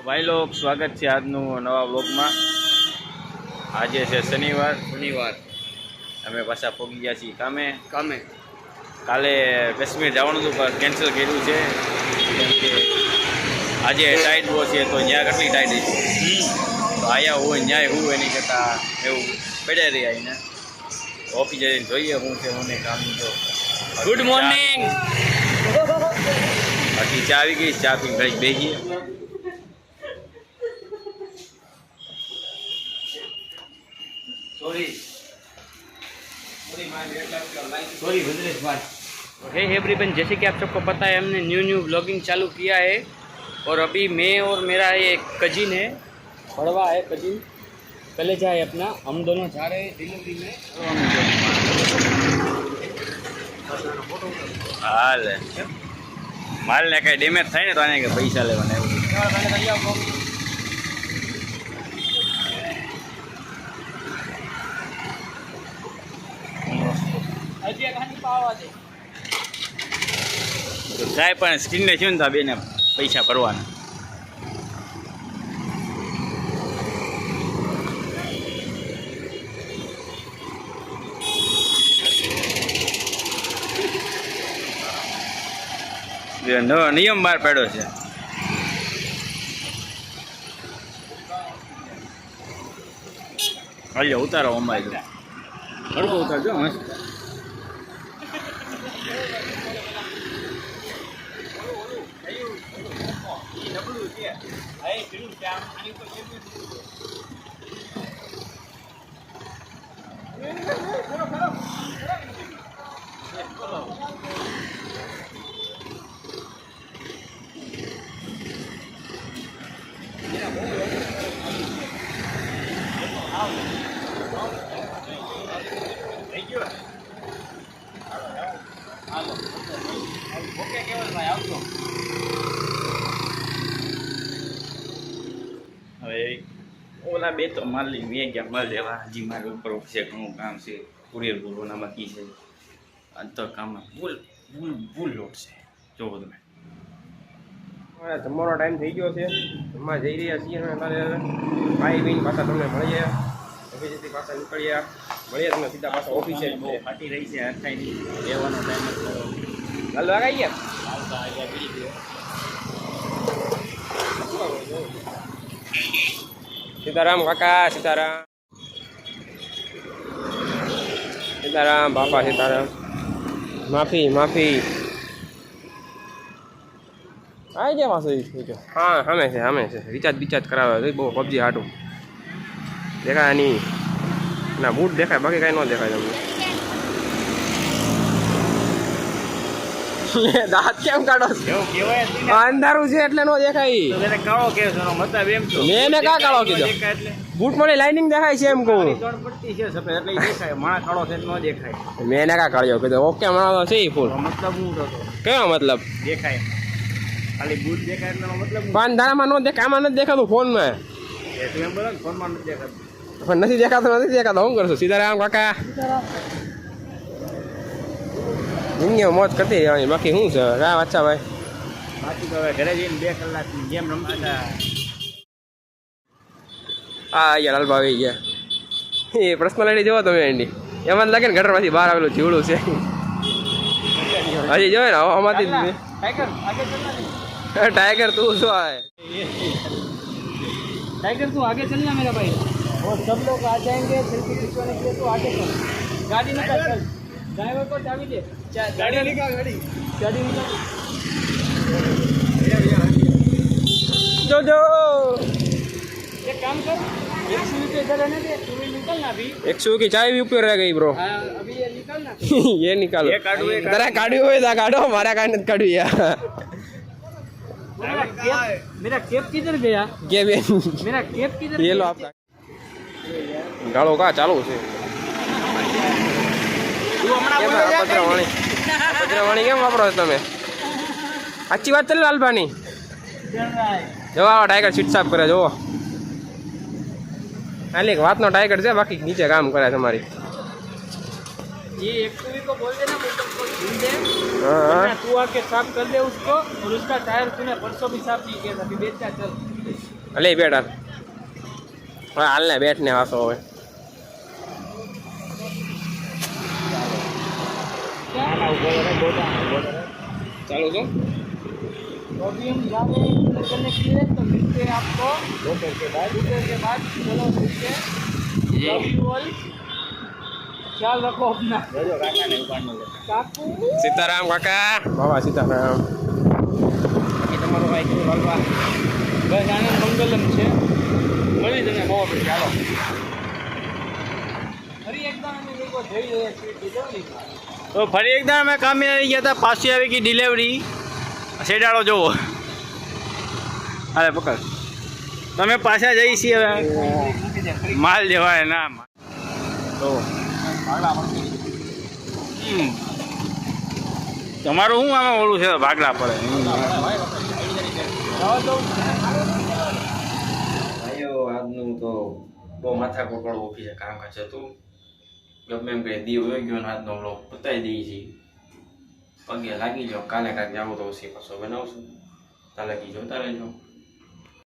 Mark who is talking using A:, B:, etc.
A: ભાઈ લોગ સ્વાગત છે આજનું નવા વ્લોગમાં। આજે છે શનિવાર અમે પાછા પહોંચી ગયા છીએ કામે। કાલે કાશ્મીર જવાનું હતું પણ કેન્સલ કર્યું છે કેમ કે આજે ટાઈટ બહુ છે તો ત્યાં કેટલી ટાઈટ છે તો આયા હોય ન્યાય હું એની કરતાં એવું પડ્યા રહી આવીને ઓફિસ જઈને જોઈએ હું છે હું કામ તો। Good morning. બાકી ચા આવી ગઈ, ચા પીને ઘડી બેસી
B: सॉरी भद्रेश भाई। हे एवरीवन, जैसे कि आप सबको पता है हमने न्यू व्लॉगिंग चालू किया है और अभी मैं और मेरा ये कजिन है, पड़वा है कजिन, कले जाए अपना, हम दोनों जा रहे हैं डिलीवरी में।
A: हाल माल ने कहीं डेमेज થાય ને તો આને કે પૈસા લેવાના એવું તો જાય પણ સ્કીનને છે ને તો બેને પૈસા ભરવાના। નિયમ બહાર પાડ્યો છે। હાલો ઉતારો અમારે હરકો ઉતારજો મસ્ત। હવે ઓલા બે તો માલ લઈને મેં ગયા માલ લેવા। હજી મારે ઉપર છે ઘણું કામ છે, કુરિયર બોલવાના બાકી છે। આ તો કામમાં ભૂલ લોટ છે। જોવો તમે
C: જમવાનો ટાઈમ થઈ ગયો છે, જમવા જઈ રહ્યા છીએ અને તારે ખાઈ પીને પાછા તમને મળીએ, ઓફિસેથી પાછા નીકળ્યા મળીએ તમને સીધા પાછા ઓફિસે।
A: બહુ ફાટી રહી છે અઠાઈ લેવાનો ટાઈમ જ
C: હાલ વાગાઈ ગયા સીતારામ કાકા, સીતારામ બાપા, સીતારામ। માફી આવી ગયા પાછું। હા સામે છે રિચાર્જ કરાવે બહુ પબજી હાટું દેખાય નહીં ના બૂટ દેખાય, બાકી કાંઈ ન દેખાય તમને। દાંત કેમ કાઢો અંધારું છે એટલે નો દેખાય।
A: કાળો કે મતલબ એમ તો
C: મેં એને કા કાળો કીધો? બૂટ મને લાઇનિંગ દેખાય છે એમ કહું।
A: પડતી છે સફેદ એટલે દેખાય, માણા કાળો છે ન દેખાય।
C: મેં એને કા કાઢ્યો કીધો? ઓકે માણો છે ફૂલ
A: મતલબ હું હતો
C: કેવો મતલબ
A: દેખાય ખાલી બૂટ દેખાય એટલે મતલબ
C: પાન ધારામાં નો દેખાય, આમાં નથી દેખાતું ફોનમાં।
A: તું એમ બોલો ને ફોનમાં નથી દેખાતું
C: પણ નથી દેખાતો શું કરશું? સીતારામ કાકા, દુનિયા મોજ કરતી રહેવાની, બાકી શું છે? કા વાંચા ભાઈ
A: બાકી તો હવે ઘરે જઈને 2 કલાકની ગેમ રમતા હતા।
C: હા યાર લાલબા આવી ગયા। એ પર્સનાલિટી જોવો તમે એની, એમાં લાગે ને ગટરમાંથી બહાર આવેલું જીવડું છે। હજી જોવે ને આમાંથી टाइगर तू जो है
B: टाइगर तू आगे चलना मेरा भाई, और सब लोग आ जाएंगे सेल्फी खिंचवाने के लिए, तो आगे चल, गाड़ी निकाल, चल ड्राइवर को चाबी दे, गाड़ी निकाल, गाड़ी निकाल,
C: जो
B: एक काम कर, 100 पे इधर रहने दे, तू निकलना अभी।
C: 100 की चाय भी ऊपर रह गई ब्रो।
B: अभी ये निकलना
C: ये निकालो,
A: ये काटो, ये
C: तेरा काटो हुए था, काटो हमारा काटने काटो यार।
B: मेरा केप किधर गया?
C: ये
B: मेरा केप किधर?
C: ये लो आपका। ગાળો કા ચાલુ છે પત્રવાણી પત્રવાણી કેમ વાપરો છો તમે સાચી વાત છે લાલભાની જોવા ટાઈગર સીટ સાફ કરે જોવો ખાલી એક વાતનો ટાઈગર છે બાકી નીચે કામ કરે તમારી
B: ये एक को बोल देना मतलब धुल दे
C: हाँ
B: तू आके साफ कर दे उसको और उसका टायर तूने परसों भी साफ नहीं किया था अभी बेचता चल
C: અલે બેટા હા હાલ ને બેઠ ને વાસો હવે ચાલો છો
B: तो अभी हम जा रहे हैं इंटर करने के लिए तो मिलते हैं आपको दोपहर के बाद चलो मिलते हैं लव यू ऑल ख्याल रखो अपना काकू
C: સીતારામ કાકા બાબા સીતારામ
B: બાકી તમારો ભાઈ કેવું હાલવા બસ આનંદ મંગલમ છે મળી તમે બહુ આપણે ચાલો ફરી એકદમ અમે લોકો જઈ રહ્યા છીએ ડિલિવરીમાં
A: તો ફરી એકદમ અમે કામે આવી ગયા હતા પાછી આવી ગઈ ડિલિવરી શેડાળો જોવો અરે પકડ તમે પાછા જઈ છીએ હવે માલ દેવાય ના તો તમારું શું આમાં ઓલું છે ભાગલા પડે ભાઈઓ આજનું તો બહુ માથા કોકળ ઓફી છે કામકાજ હતું ગમે એમ કંઈ દીવ હોય ગયો ને આજનો બ્લોગ પતાવી દઈએ છીએ પગે લાગી જાઓ કાલે કાંઈક જાવું તો ઓછી પાછો બનાવશું તાલકી જોતા રહેજો